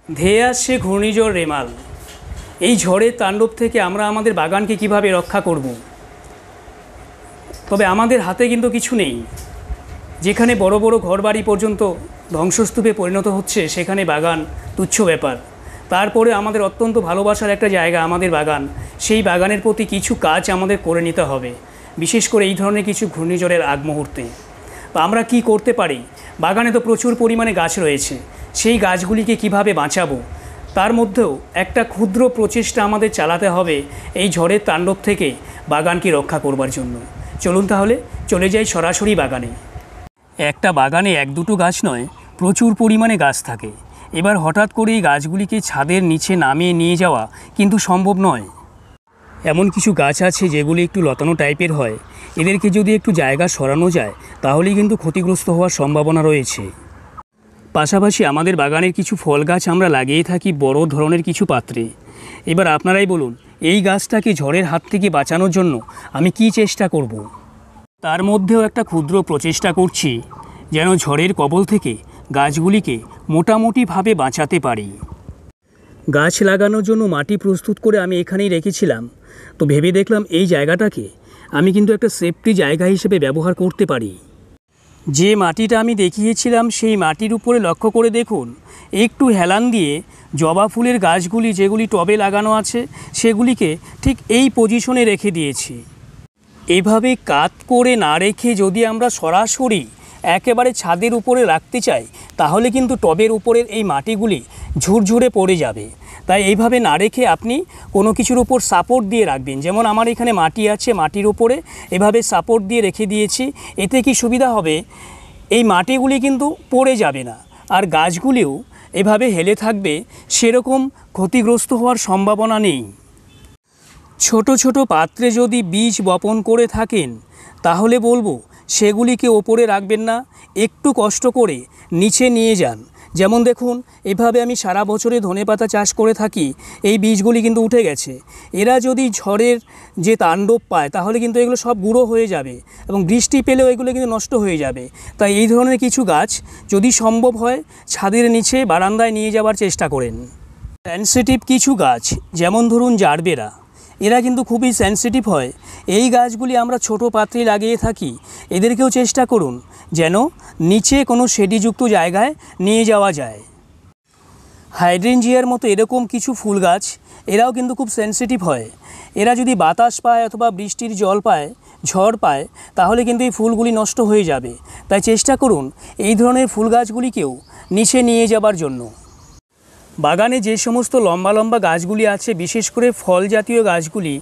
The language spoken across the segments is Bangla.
ধেয়ে আসছে ঘূর্ণিঝড় রেমাল। এই ঝড়ের তাণ্ডব থেকে আমরা আমাদের বাগানকে কিভাবে রক্ষা করব? তবে আমাদের হাতে কিন্তু কিছু নেই। যেখানে বড় বড় ঘরবাড়ি পর্যন্ত ধ্বংসস্তূপে পরিণত হচ্ছে, সেখানে বাগান তুচ্ছ ব্যাপার। তারপরে আমাদের অত্যন্ত ভালোবাসার একটা জায়গা আমাদের বাগান, সেই বাগানের প্রতি কিছু কাজ আমাদের করে নিতে হবে, বিশেষ করে এই ধরনের কিছু ঘূর্ণিঝড়ের আগ মুহূর্তে। আমরা কি করতে পারি? বাগানে তো প্রচুর পরিমাণে গাছ রয়েছে, সেই গাছগুলিকে কিভাবে বাঁচাবো, তার মধ্যেও একটা ক্ষুদ্র প্রচেষ্টা আমাদের চালাতে হবে এই ঝড়ের তাণ্ডব থেকে বাগানকে রক্ষা করবার জন্য। চলুন তাহলে চলে যাই সরাসরি বাগানে। একটা বাগানে এক দুটো গাছ নয়, প্রচুর পরিমাণে গাছ থাকে। এবার হঠাৎ করে এই গাছগুলিকে ছাদের নিচে নামিয়ে নিয়ে যাওয়া কিন্তু সম্ভব নয়। এমন কিছু গাছ আছে যেগুলি একটু লতানো টাইপের হয়, এদেরকে যদি একটু জায়গা সরানো যায় তাহলেই কিন্তু ক্ষতিগ্রস্ত হওয়ার সম্ভাবনা রয়েছে। পাশাপাশি আমাদের বাগানের কিছু ফল গাছ আমরা লাগিয়ে থাকি বড় ধরনের কিছু পাত্রে। এবার আপনারাই বলুন, এই গাছটাকে ঝড়ের হাত থেকে বাঁচানোর জন্য আমি কি চেষ্টা করব? তার মধ্যেও একটা ক্ষুদ্র প্রচেষ্টা করছি যেন ঝড়ের কবল থেকে গাছগুলিকে মোটামুটিভাবে বাঁচাতে পারি। গাছ লাগানোর জন্য মাটি প্রস্তুত করে আমি এখানেই রেখেছিলাম, তো ভেবে দেখলাম এই জায়গাটাকে আমি কিন্তু একটা সেফটি জায়গা হিসেবে ব্যবহার করতে পারি। যে মাটিটা আমি দেখিয়েছিলাম সেই মাটির উপরে লক্ষ্য করে দেখুন, একটু হেলান দিয়ে জবা ফুলের গাছগুলি যেগুলি টবে লাগানো আছে সেগুলিকে ঠিক এই পজিশনে রেখে দিয়েছি। এভাবে কাত করে না রেখে যদি আমরা সরাসরি একেবারে ছাদের উপরে রাখতে চাই তাহলে কিন্তু টবের উপরের এই মাটিগুলি ঝুরঝুরে পড়ে যাবে। তাই এইভাবে না রেখে আপনি কোনো কিছুর উপর সাপোর্ট দিয়ে রাখবেন। যেমন আমার এখানে মাটি আছে, মাটির উপরে এভাবে সাপোর্ট দিয়ে রেখে দিয়েছি। এতে কি সুবিধা হবে, এই মাটিগুলি কিন্তু পড়ে যাবে না, আর গাছগুলিও এভাবে হেলে থাকবে, সেরকম ক্ষতিগ্রস্ত হওয়ার সম্ভাবনা নেই। ছোট ছোট পাত্রে যদি বীজ বপন করে থাকেন তাহলে বলবো সেগুলিকে ওপরে রাখবেন না, একটু কষ্ট করে নিচে নিয়ে যান। যেমন দেখুন, এভাবে আমি সারা বছরে ধনেপাতা চাষ করে থাকি, এই বীজগুলি কিন্তু উঠে গেছে। এরা যদি ঝড়ের যে তাণ্ডব পায় তাহলে কিন্তু এগুলো সব গুঁড়ো হয়ে যাবে এবং বৃষ্টি পেলেও এগুলো কিন্তু নষ্ট হয়ে যাবে। তাই এই ধরনের কিছু গাছ যদি সম্ভব হয় ছাদের নিচে বারান্দায় নিয়ে যাওয়ার চেষ্টা করেন। সেনসিটিভ কিছু গাছ যেমন ধরুন জারবেরা, এরা কিন্তু খুবই সেনসিটিভ হয়। এই গাছগুলি আমরা ছোট পাত্রে লাগিয়ে থাকি, এদেরকেও চেষ্টা করুন যেন নিচে কোনো শেডিযুক্ত জায়গায় নিয়ে যাওয়া যায়। হাইড্রেঞ্জিয়ার মতো এরকম কিছু ফুল গাছ, এরাও কিন্তু খুব সেনসিটিভ হয়। এরা যদি বাতাস পায় অথবা বৃষ্টির জল পায়, ঝড় পায়, তাহলে কিন্তু এই ফুলগুলি নষ্ট হয়ে যাবে। তাই চেষ্টা করুন এই ধরনের ফুল গাছগুলিকেও নিচে নিয়ে যাবার জন্য। বাগানে যে সমস্ত লম্বা লম্বা গাছগুলি আছে, বিশেষ করে ফল জাতীয় গাছগুলি,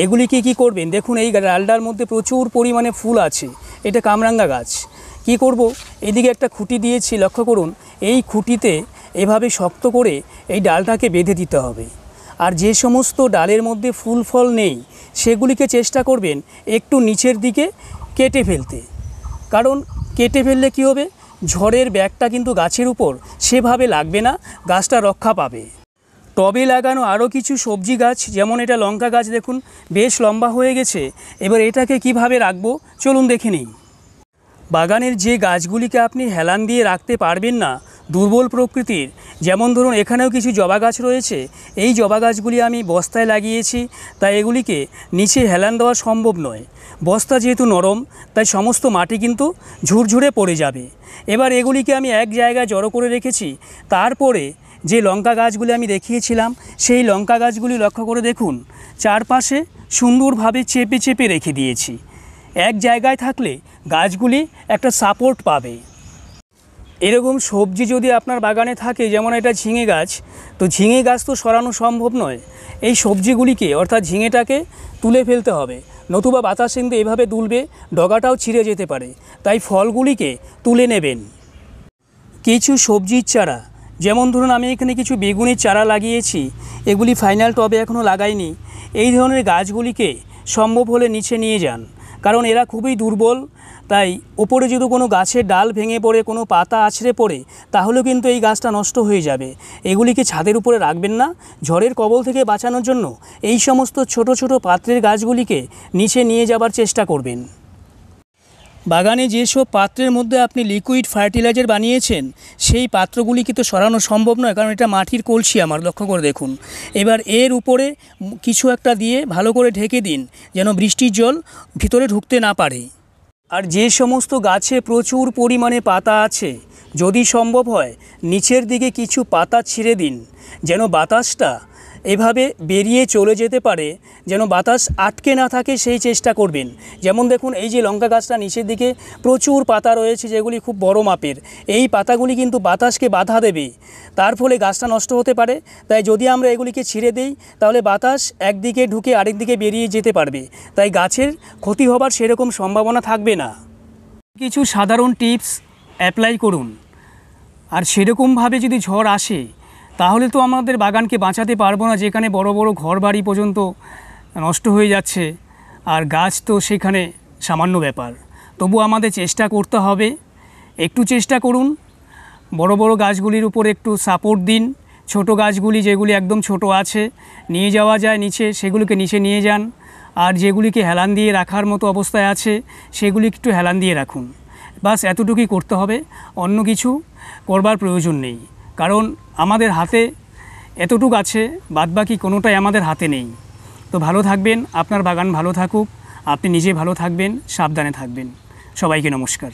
এগুলিকে কি করবেন, দেখুন এই ডালটার মধ্যে প্রচুর পরিমাণে ফুল আছে, এটা কামরাঙ্গা গাছ। কি করব, এদিকে একটা খুঁটি দিয়েছি, লক্ষ্য করুন, এই খুঁটিতে এভাবে শক্ত করে এই ডালটাকে বেঁধে দিতে হবে। আর যে সমস্ত ডালের মধ্যে ফুল ফল নেই সেগুলিকে চেষ্টা করবেন একটু নিচের দিকে কেটে ফেলতে, কারণ কেটে ফেললে কী হবে, ঝড়ের ব্যাগটা কিন্তু গাছের উপর সেভাবে লাগবে না, গাছটা রক্ষা পাবে। টবে লাগানো আরও কিছু সবজি গাছ, যেমন এটা লঙ্কা গাছ, দেখুন বেশ লম্বা হয়ে গেছে। এবার এটাকে কিভাবে রাখবো চলুন দেখে নিই। বাগানের যে গাছগুলিকে আপনি হেলান দিয়ে রাখতে পারবেন না, দুর্বল প্রকৃতির, যেমন ধরুন এখানেও কিছু জবা গাছ রয়েছে, এই জবা গাছগুলি আমি বস্তায় লাগিয়েছি, তাই এগুলিকে নিচে হেলান দেওয়া সম্ভব নয়। বস্তা যেহেতু নরম, তাই সমস্ত মাটি কিন্তু ঝুরঝুরে পড়ে যাবে। এবার এগুলিকে আমি এক জায়গায় জড়ো করে রেখেছি। তারপরে যে লঙ্কা গাছগুলি আমি দেখিয়েছিলাম সেই লঙ্কা গাছগুলি লক্ষ্য করে দেখুন, চারপাশে সুন্দরভাবে চেপে চেপে রেখে দিয়েছি। এক জায়গায় থাকলে গাছগুলি একটা সাপোর্ট পাবে। এরকম সবজি যদি আপনার বাগানে থাকে, যেমন এটা ঝিঙে গাছ, তো ঝিঙে গাছ তো সরানো সম্ভব নয়, এই সবজিগুলিকে অর্থাৎ ঝিঙেটাকে তুলে ফেলতে হবে, নতুবা বাতাস কিন্তু এভাবে দুলবে, ডগাটাও ছিঁড়ে যেতে পারে। তাই ফলগুলিকে তুলে নেবেন। কিছু সবজির চারা, যেমন ধরুন আমি এখানে কিছু বেগুনের চারা লাগিয়েছি, এগুলি ফাইনাল টবে এখনও লাগাইনি। এই ধরনের গাছগুলিকে সম্ভব হলে নিচে নিয়ে যান, কারণ এরা খুবই দুর্বল। তাই ওপরে যদি কোনো গাছের ডাল ভেঙে পড়ে, কোনো পাতা আছড়ে পড়ে, তাহলেও কিন্তু এই গাছটা নষ্ট হয়ে যাবে। এগুলিকে ছাদের উপরে রাখবেন না। ঝড়ের কবল থেকে বাঁচানোর জন্য এই সমস্ত ছোট ছোট পাত্রের গাছগুলিকে নিচে নিয়ে যাবার চেষ্টা করবেন। বাগানে যেসব পাত্রের মধ্যে আপনি লিকুইড ফার্টিলাইজার বানিয়েছেন সেই পাত্রগুলি কিন্তু সরানো সম্ভব নয়, কারণ এটা মাটির কলসি আমার, লক্ষ্য করে দেখুন। এবার এর উপরে কিছু একটা দিয়ে ভালো করে ঢেকে দিন, যেন বৃষ্টির জল ভিতরে ঢুকতে না পারে। আর যে সমস্ত গাছে প্রচুর পরিমাণে পাতা আছে, যদি সম্ভব হয় নিচের দিকে কিছু পাতা ছিঁড়ে দিন, যেন বাতাসটা এভাবে বেরিয়ে চলে যেতে পারে, যেন বাতাস আটকে না থাকে সেই চেষ্টা করবেন। যেমন দেখুন এই যে লঙ্কা গাছটা নিচের দিকে প্রচুর পাতা রয়েছে যেগুলি খুব বড় মাপের, এই পাতাগুলি কিন্তু বাতাসকে বাধা দেবে, তার ফলে গাছটা নষ্ট হতে পারে। তাই যদি আমরা এগুলিকে ছিঁড়ে দিই তাহলে বাতাস একদিকে ঢুকে আরেক দিকে বেরিয়ে যেতে পারবে, তাই গাছের ক্ষতি হবার সেরকম সম্ভাবনা থাকবে না। কিছু সাধারণ টিপস অ্যাপ্লাই করুন, আর সেরকমভাবে যদি ঝড় আসে তাহলে তো আমাদের বাগানকে বাঁচাতে পারবো না, যেখানে বড় বড় ঘরবাড়ি পর্যন্ত নষ্ট হয়ে যাচ্ছে, আর গাছ তো সেখানে সামান্য ব্যাপার। তবু আমাদের চেষ্টা করতে হবে, একটু চেষ্টা করুন, বড় বড় গাছগুলির উপর একটু সাপোর্ট দিন, ছোট গাছগুলি যেগুলি একদম ছোট আছে নিয়ে যাওয়া যায় নিচে, সেগুলিকে নিচে নিয়ে যান, আর যেগুলিকে হেলান দিয়ে রাখার মতো অবস্থায় আছে সেগুলি একটু হেলান দিয়ে রাখুন। বাস এতটুকুই করতে হবে, অন্য কিছু করবার প্রয়োজন নেই, কারণ আমাদের হাতে এতটুকু আছে, বাদবাকি কোনোটাই আমাদের হাতে নেই। তো ভালো থাকবেন, আপনার বাগান ভালো থাকুক, আপনি নিজে ভালো থাকবেন, সাবধানে থাকবেন। সবাইকে নমস্কার।